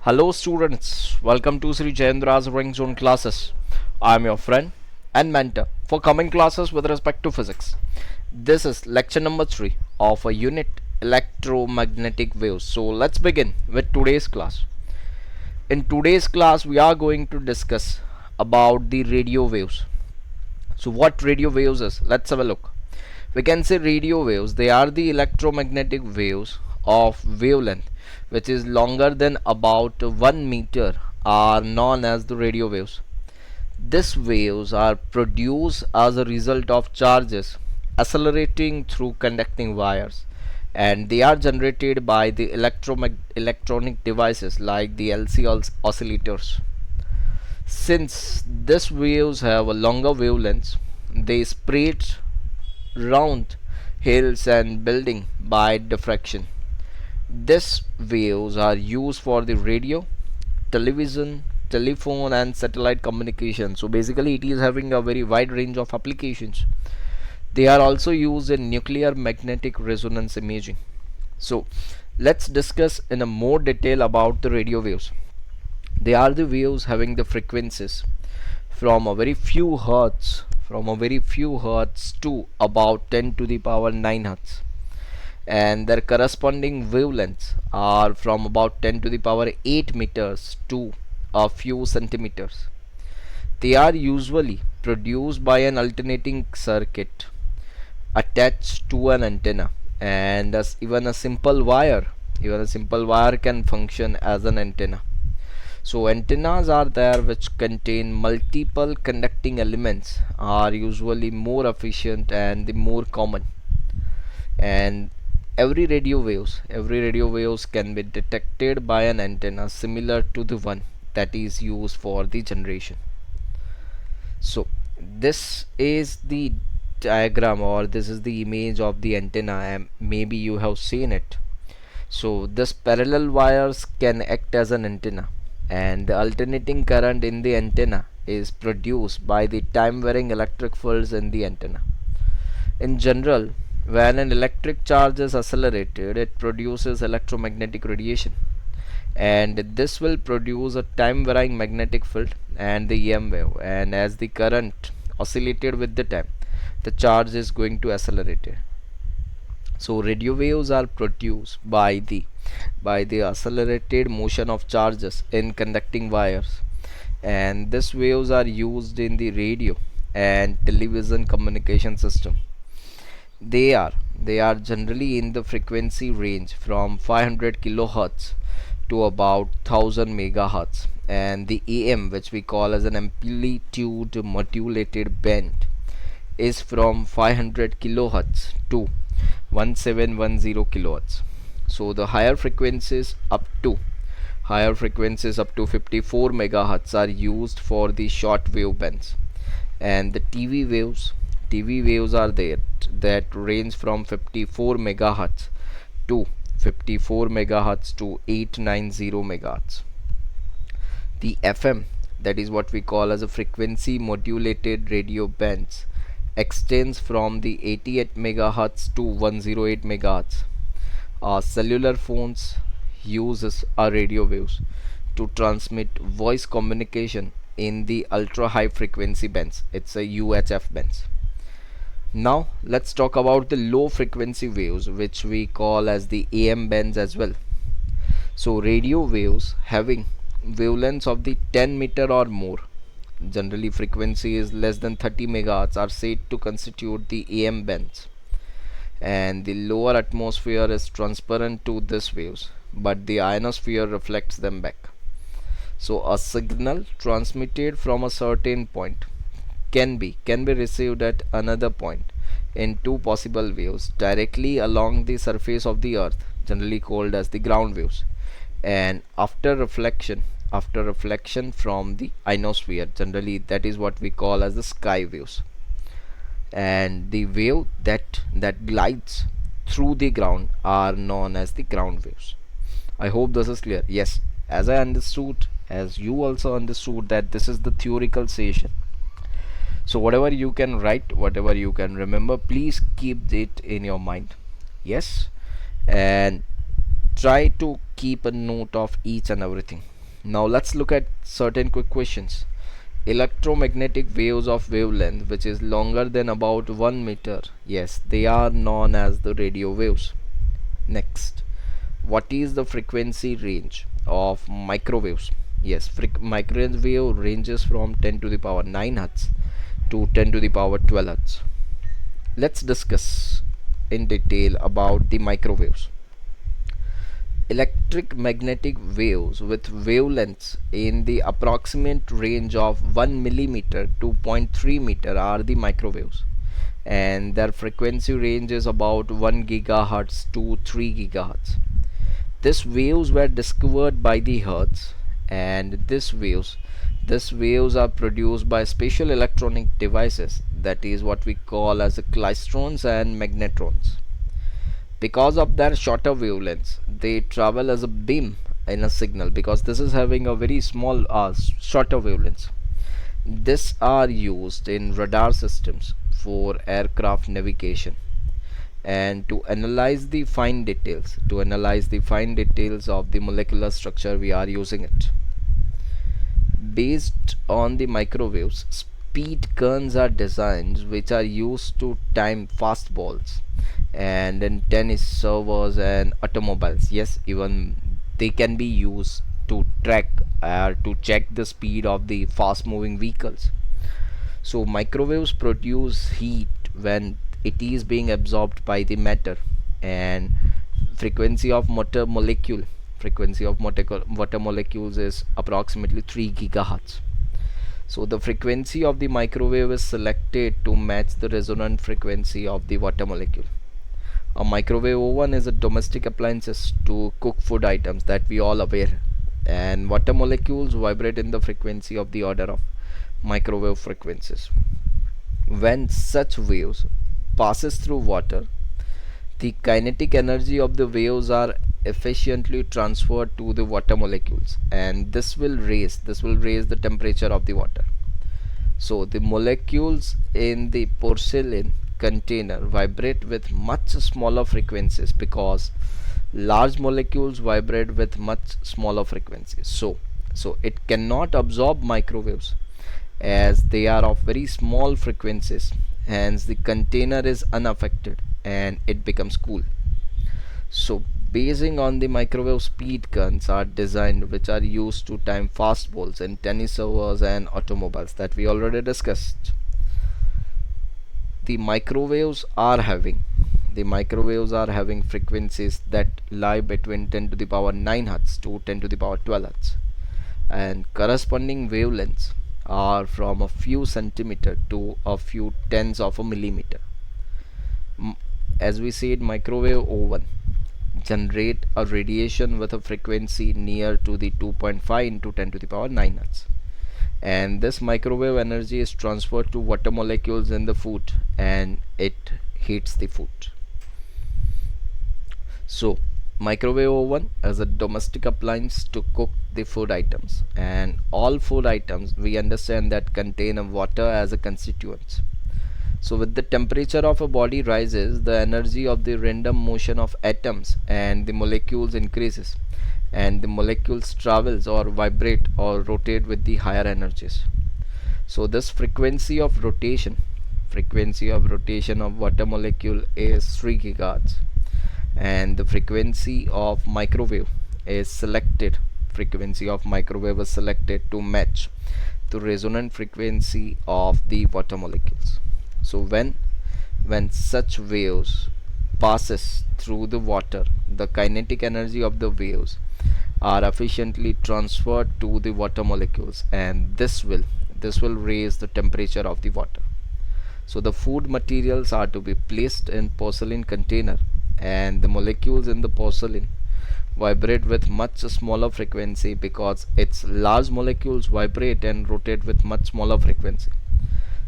Hello students, welcome to Sri Jayendra's Ring Zone classes. I am your friend and mentor for coming classes with respect to physics. This is lecture number 3 of a unit electromagnetic waves. So let's begin with today's class. In today's class we are going to discuss about the radio waves. So what radio waves is? Let's have a look. We can say radio waves, they are the electromagnetic waves of wavelength which is longer than about 1 meter are known as the radio waves. These waves are produced as a result of charges accelerating through conducting wires, and they are generated by the electronic devices like the LC oscillators. Since these waves have a longer wavelengths, they spread round hills and building by diffraction. These waves are used for the radio, television, telephone and satellite communication. So basically it is having a very wide range of applications. They are also used in nuclear magnetic resonance imaging. So let's discuss in a more detail about the radio waves. They are the waves having the frequencies from a very few hertz to about 10 to the power 9 hertz, and their corresponding wavelengths are from about 10 to the power 8 meters to a few centimeters. They are usually produced by an alternating circuit attached to an antenna, and as even a simple wire can function as an antenna. So antennas are there which contain multiple conducting elements are usually more efficient and the more common. And every radio waves can be detected by an antenna similar to the one that is used for the generation. So this is the diagram, or this is the image of the antenna, and maybe you have seen it. So this parallel wires can act as an antenna, and the alternating current in the antenna is produced by the time varying electric fields in the antenna. In general, when an electric charge is accelerated, it produces electromagnetic radiation, and this will produce a time varying magnetic field and the EM wave, and as the current oscillated with the time, the charge is going to accelerate it. So radio waves are produced by the accelerated motion of charges in conducting wires, and these waves are used in the radio and television communication system. They are generally in the frequency range from 500 kilohertz to about 1000 megahertz, and the AM, which we call as an amplitude modulated band, is from 500 kilohertz to 1710 kilohertz. So the higher frequencies up to 54 megahertz are used for the short wave bands, and the TV waves are there that range from 54 megahertz to 890 megahertz. The FM, that is what we call as a frequency modulated radio bands, extends from the 88 megahertz to 108 megahertz. Cellular phones uses our radio waves to transmit voice communication in the ultra high frequency bands. It's a UHF bands. Now let's talk about the low frequency waves, which we call as the AM bands as well. So radio waves having wavelengths of the 10 meter or more, generally frequency is less than 30 megahertz, are said to constitute the AM bands, and the lower atmosphere is transparent to these waves, but the ionosphere reflects them back. So a signal transmitted from a certain point can be received at another point in two possible waves directly along the surface of the earth, generally called as the ground waves, and after reflection from the ionosphere, generally that is what we call as the sky waves. And the wave that glides through the ground are known as the ground waves. I hope this is clear. Yes, as I understood, as you also understood, that this is the theoretical session. So whatever you can write, whatever you can remember, please keep it in your mind. Yes, and try to keep a note of each and everything. Now let's look at certain quick questions. Electromagnetic waves of wavelength which is longer than about 1 meter, yes, they are known as the radio waves. Next, what is the frequency range of microwaves? Yes, microwave ranges from 10 to the power 9 hertz to 10 to the power 12 hertz. Let's discuss in detail about the microwaves. Electric magnetic waves with wavelengths in the approximate range of 1 millimeter to zero point 0.3 meter are the microwaves, and their frequency range is about 1 gigahertz to 3 gigahertz. These waves were discovered by the Hertz, and these waves are produced by special electronic devices, that is what we call as klystrons and magnetrons. Because of their shorter wavelengths, they travel as a beam in a signal, because this is having a very small shorter wavelengths. These are used in radar systems for aircraft navigation and to analyze the fine details of the molecular structure. We are using it. Based on the microwaves, speed guns are designed which are used to time fastballs and in tennis servers and automobiles. Yes, even they can be used to track or to check the speed of the fast moving vehicles. So microwaves produce heat when it is being absorbed by the matter, and frequency of water molecules is approximately 3 gigahertz. So the frequency of the microwave is selected to match the resonant frequency of the water molecule. A microwave oven is a domestic appliance to cook food items that we all aware, and water molecules vibrate in the frequency of the order of microwave frequencies. When such waves passes through water, the kinetic energy of the waves are efficiently transferred to the water molecules, and this will raise the temperature of the water. So the molecules in the porcelain container vibrate with much smaller frequencies, because large molecules vibrate with much smaller frequencies. So it cannot absorb microwaves as they are of very small frequencies. Hence the container is unaffected and it becomes cool. So basing on the microwave, speed guns are designed which are used to time fastballs in tennis servers and automobiles that we already discussed. The microwaves are having frequencies that lie between 10 to the power 9 hertz to 10 to the power 12 hertz, and corresponding wavelengths are from a few centimeter to a few tens of a millimeter. As we said, microwave oven generate a radiation with a frequency near to the 2.5 into 10 to the power 9 hertz, and this microwave energy is transferred to water molecules in the food and it heats the food. So microwave oven is a domestic appliance to cook the food items, and all food items we understand that contain a water as a constituent. So with the temperature of a body rises, the energy of the random motion of atoms and the molecules increases, and the molecules travels or vibrate or rotate with the higher energies. So this frequency of rotation of water molecule is 3 gigahertz, and the frequency of microwave is selected to match the resonant frequency of the water molecules. So when such waves passes through the water, the kinetic energy of the waves are efficiently transferred to the water molecules, and this will raise the temperature of the water. So the food materials are to be placed in porcelain container, and the molecules in the porcelain vibrate with much smaller frequency, because its large molecules vibrate and rotate with much smaller frequency.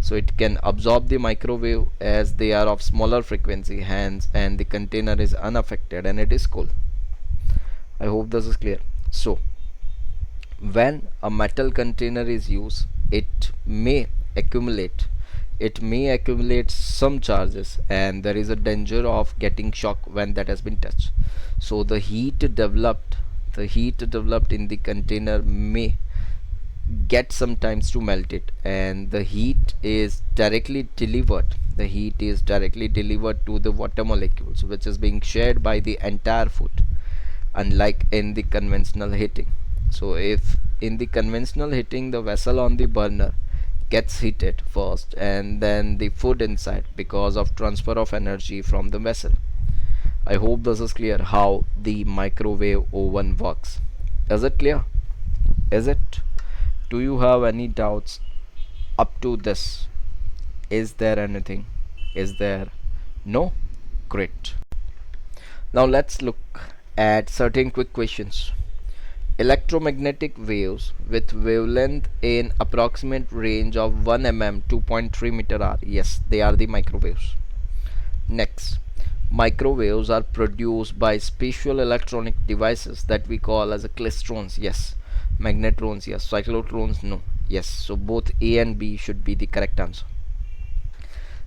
So it can absorb the microwave as they are of smaller frequency, hence, and the container is unaffected and it is cool. I hope this is clear. So when a metal container is used, it may accumulate some charges, and there is a danger of getting shock when that has been touched. So the heat developed the heat developed in the container may get sometimes to melt it, and the heat is directly delivered to the water molecules, which is being shared by the entire food, unlike in the conventional heating. So if in the conventional heating, the vessel on the burner gets heated first and then the food inside because of transfer of energy from the vessel. I hope this is clear how the microwave oven works. Is it clear? Is it? Do you have any doubts up to this? Is there anything? Is there? No? Great. Now let's look at certain quick questions. Electromagnetic waves with wavelength in approximate range of 1 mm 2.3 meter r. Yes, they are the microwaves. Next, microwaves are produced by special electronic devices that we call as a klystrons. Yes. Magnetrons. Yes. Cyclotrons. No. Yes. So both A and B should be the correct answer.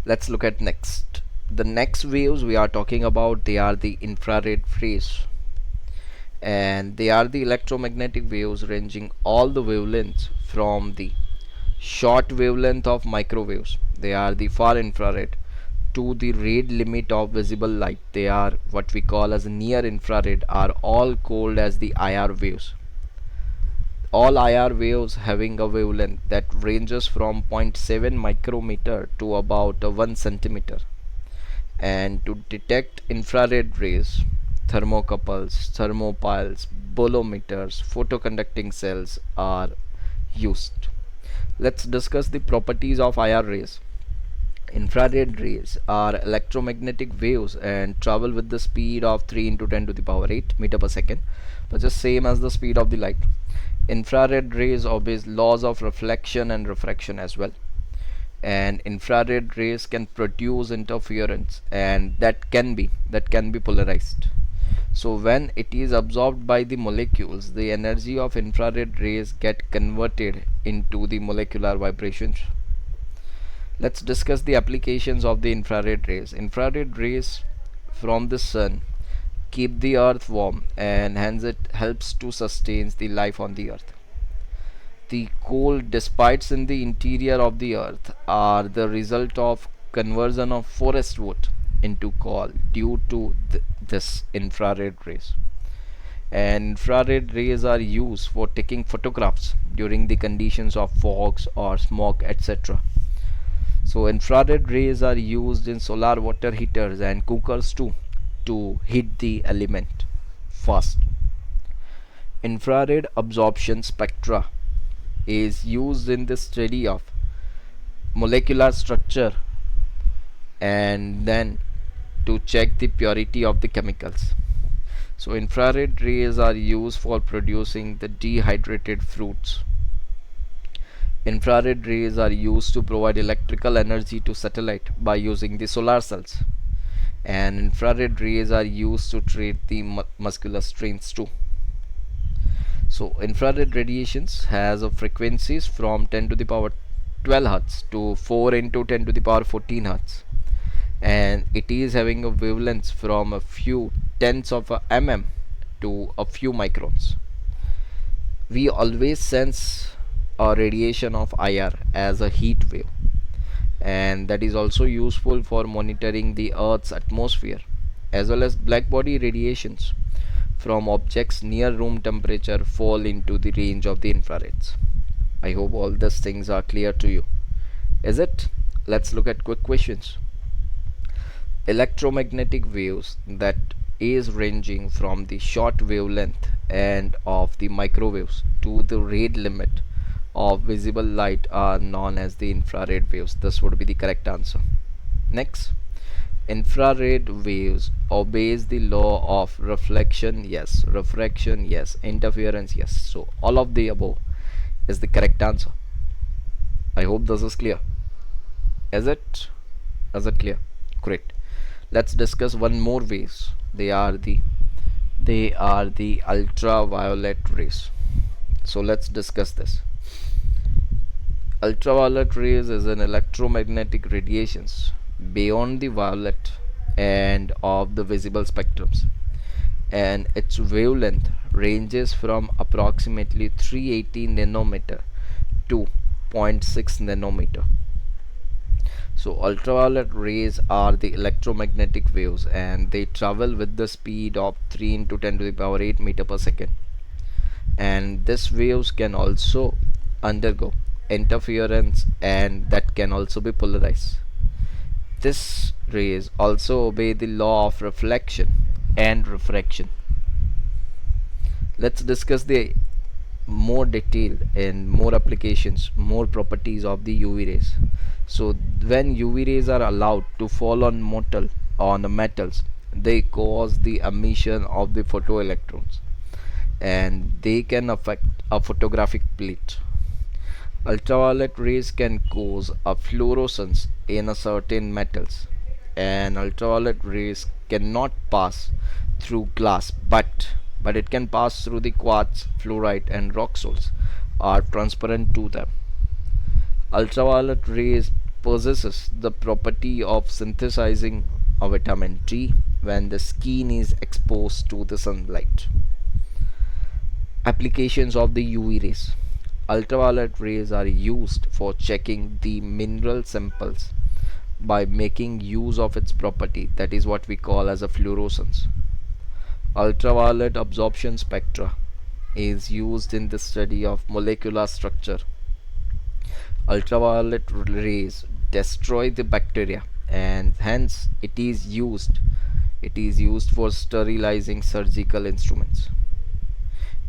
Let's look at next. The next waves we are talking about, they are the infrared rays, and they are the electromagnetic waves ranging all the wavelengths from the short wavelength of microwaves, they are the far infrared, to the red limit of visible light, they are what we call as near infrared, are all called as the IR waves. All IR waves having a wavelength that ranges from 0. 0.7 micrometer to about 1 centimeter. And to detect infrared rays, thermocouples, thermopiles, bolometers, photoconducting cells are used. Let's discuss the properties of IR rays. Infrared rays are electromagnetic waves and travel with the speed of 3 into 10 to the power 8 meter per second, which is same as the speed of the light. Infrared rays obeys laws of reflection and refraction as well, and infrared rays can produce interference, and that can be polarized. So when it is absorbed by the molecules, the energy of infrared rays get converted into the molecular vibrations. Let's discuss the applications of the infrared rays. Infrared rays from the sun keep the earth warm, and hence it helps to sustain the life on the earth. The cold despites in the interior of the earth are the result of conversion of forest wood into coal due to this infrared rays. And infrared rays are used for taking photographs during the conditions of fogs or smoke, etc. So infrared rays are used in solar water heaters and cookers too, to heat the element fast. Infrared absorption spectra is used in the study of molecular structure and then to check the purity of the chemicals. So infrared rays are used for producing the dehydrated fruits. Infrared rays are used to provide electrical energy to satellite by using the solar cells, and infrared rays are used to treat the muscular strains too. So infrared radiations has a frequencies from 10 to the power 12 hertz to 4 into 10 to the power 14 hertz, and it is having a wavelength from a few tenths of a mm to a few microns. We always sense a radiation of IR as a heat wave, and that is also useful for monitoring the Earth's atmosphere, as well as black body radiations from objects near room temperature fall into the range of the infrareds. I hope all these things are clear to you. Is it? Let's look at quick questions. Electromagnetic waves that is ranging from the short wavelength and of the microwaves to the red limit of visible light are known as the infrared waves. This would be the correct answer. Next, infrared waves obeys the law of reflection, yes, refraction, yes, interference, yes. So all of the above is the correct answer. I hope this is clear. Is it? Is it clear? Great. Let's discuss one more waves. They are the ultraviolet rays. So let's discuss this. Ultraviolet rays is an electromagnetic radiations beyond the violet and of the visible spectrums, and its wavelength ranges from approximately 380 nanometer to zero point 0.6 nanometer. So ultraviolet rays are the electromagnetic waves and they travel with the speed of 3 into 10 to the power 8 meter per second. And these waves can also undergo interference and that can also be polarized. These rays also obey the law of reflection and refraction. Let's discuss the more detailed and more applications, more properties of the UV rays. So when UV rays are allowed to fall on the metals, they cause the emission of the photoelectrons and they can affect a photographic plate. Ultraviolet rays can cause a fluorescence in a certain metals, and ultraviolet rays cannot pass through glass, but it can pass through the quartz, fluorite, and rock salts are transparent to them. Ultraviolet rays possesses the property of synthesizing a vitamin D when the skin is exposed to the sunlight. Applications of the UV rays. Ultraviolet rays are used for checking the mineral samples by making use of its property, that is what we call as a fluorescence. Ultraviolet absorption spectra is used in the study of molecular structure. Ultraviolet rays destroy the bacteria and hence it is used for sterilizing surgical instruments.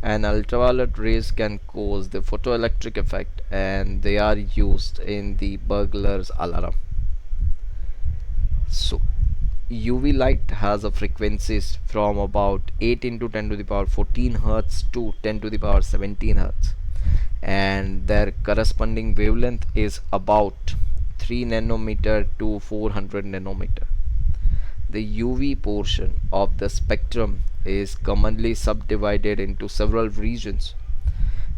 And ultraviolet rays can cause the photoelectric effect and they are used in the burglar's alarm. So UV light has a frequencies from about 8 into 10 to the power 14 hertz to 10 to the power 17 hertz, and their corresponding wavelength is about 3 nanometer to 400 nanometer. The UV portion of the spectrum is commonly subdivided into several regions,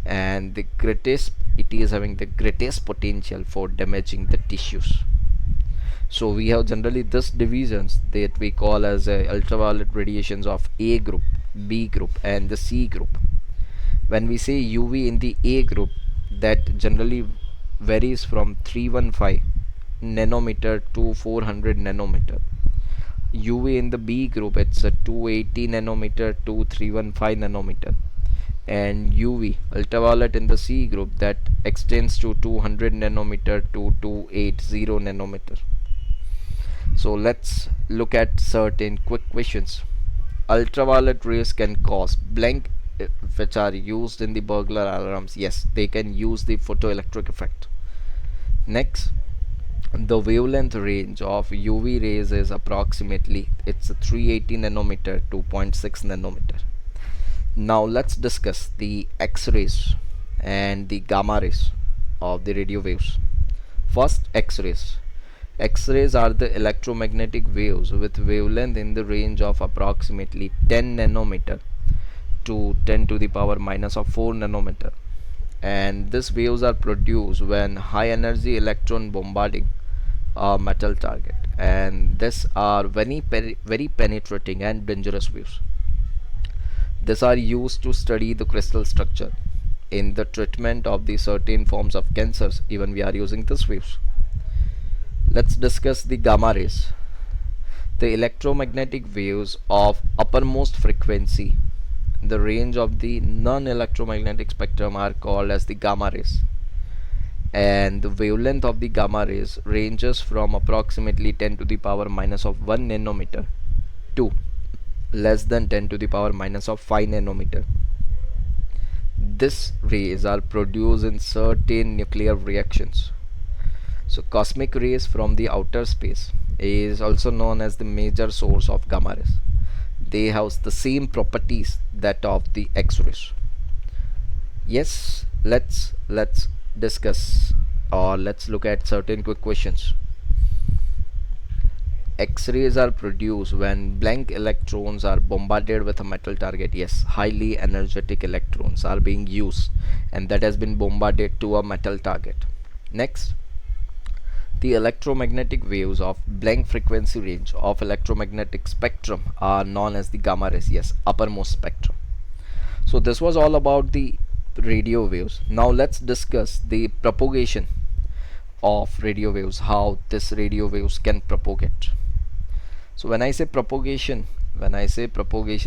and it is having the greatest potential for damaging the tissues. So we have generally this divisions that we call as ultraviolet radiations of A group, B group, and the C group. When we say UV in the A group, that generally varies from 315 nanometer to 400 nanometer. UV in the B group, it's a 280 nanometer to 315 nanometer, and UV ultraviolet in the C group that extends to 200 nanometer to 280 nanometer. So let's look at certain quick questions. Ultraviolet rays can cause blank, which are used in the burglar alarms. Yes, they can use the photoelectric effect. Next, the wavelength range of UV rays is approximately it's a 380 nanometer to zero point 0.6 nanometer. Now let's discuss the X-rays and the gamma rays of the radio waves. First, X-rays. X-rays are the electromagnetic waves with wavelength in the range of approximately 10 nanometer to 10 to the power minus of 4 nanometer, and these waves are produced when high energy electron bombarding a metal target, and these are very penetrating and dangerous waves. These are used to study the crystal structure. In the treatment of the certain forms of cancers, even we are using these waves. Let's discuss the gamma rays. The electromagnetic waves of uppermost frequency in the range of the non-electromagnetic spectrum are called as the gamma rays, and the wavelength of the gamma rays ranges from approximately 10 to the power minus of 1 nanometer to less than 10 to the power minus of 5 nanometer. These rays are produced in certain nuclear reactions. So cosmic rays from the outer space is also known as the major source of gamma rays. They have the same properties that of the X-rays. Yes, let's discuss, or let's look at certain quick questions. X-rays are produced when blank electrons are bombarded with a metal target. Yes, highly energetic electrons are being used and that has been bombarded to a metal target. Next, The electromagnetic waves of blank frequency range of electromagnetic spectrum are known as the gamma rays, yes, uppermost spectrum. So this was all about the radio waves. Now let's discuss the propagation of radio waves, how this radio waves can propagate. So when I say propagation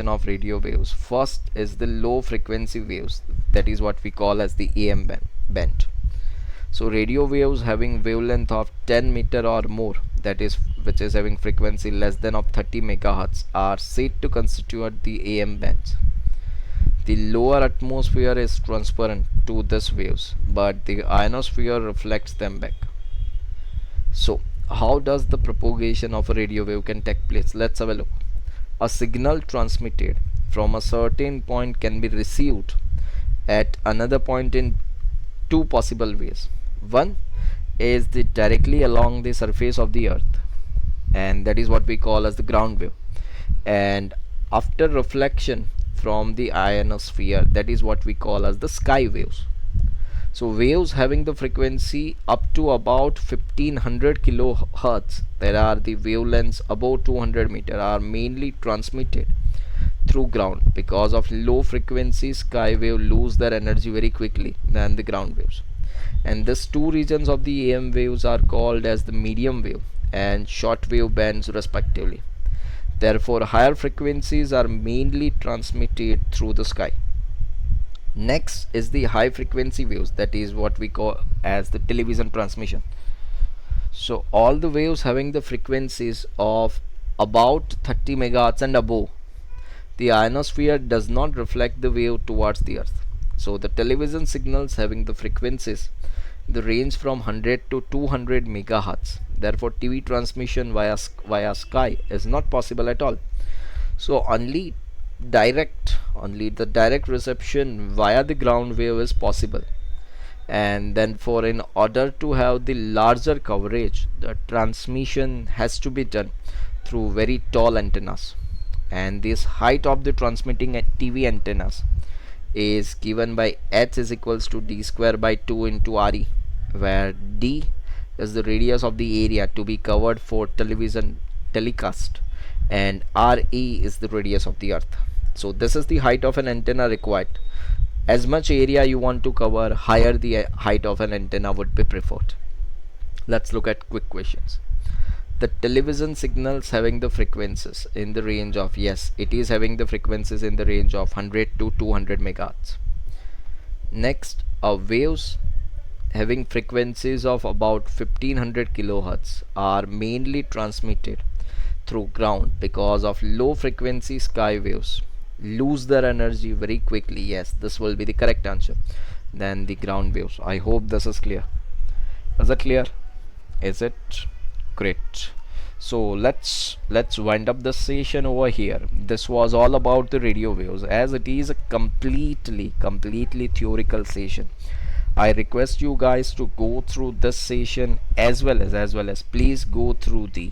of radio waves, first is the low frequency waves, that is what we call as the AM band. So radio waves having wavelength of 10 meter or more, that is which is having frequency less than of 30 megahertz, are said to constitute the AM bands. The lower atmosphere is transparent to these waves, but the ionosphere reflects them back. So how does the propagation of a radio wave can take place? Let's have a look. A signal transmitted from a certain point can be received at another point in two possible ways. One is the directly along the surface of the earth, and that is what we call as the ground wave, and after reflection from the ionosphere, that is what we call as the sky waves. So waves having the frequency up to about 1500 kilohertz, that are the wavelengths above 200 meter, are mainly transmitted through ground. Because of low frequency, sky wave lose their energy very quickly than the ground waves, and these two regions of the AM waves are called as the medium wave and short wave bands respectively. Therefore higher frequencies are mainly transmitted through the sky. Next is the high frequency waves, that is what we call as the television transmission. So all the waves having the frequencies of about 30 megahertz and above, the ionosphere does not reflect the wave towards the earth. So the television signals having the frequencies, the range from 100 to 200 megahertz. Therefore TV transmission via sky is not possible at all. So only the direct reception via the ground wave is possible. And then for in order to have the larger coverage, the transmission has to be done through very tall antennas, and this height of the transmitting TV antennas is given by h is equals to d square by 2 into re, where d is the radius of the area to be covered for television telecast and re is the radius of the earth. So this is the height of an antenna required. As much area you want to cover, higher the height of an antenna would be preferred. Let's look at quick questions. The television signals having the frequencies in the range of, yes, it is having the frequencies in the range of 100 to 200 megahertz. Next, waves having frequencies of about 1500 kilohertz are mainly transmitted through ground. Because of low frequency, sky waves lose their energy very quickly. Yes, this will be the correct answer. Then the ground waves. I hope this is clear. Is it clear? Is it? Great. So let's wind up the session over here. This was all about the radio waves, as it is a completely theoretical session. I request you guys to go through this session as well as please go through the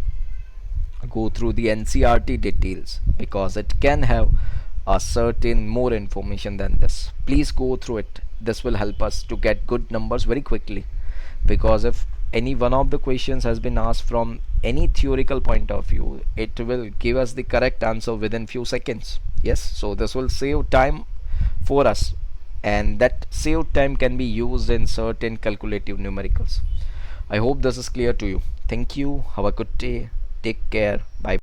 NCRT details, because it can have a certain more information than this. Please go through it. This will help us to get good numbers very quickly, because if any one of the questions has been asked from any theoretical point of view, it will give us the correct answer within few seconds. Yes, so this will save time for us, and that saved time can be used in certain calculative numericals. I hope this is clear to you. Thank you. Have a good day. Take care. Bye bye.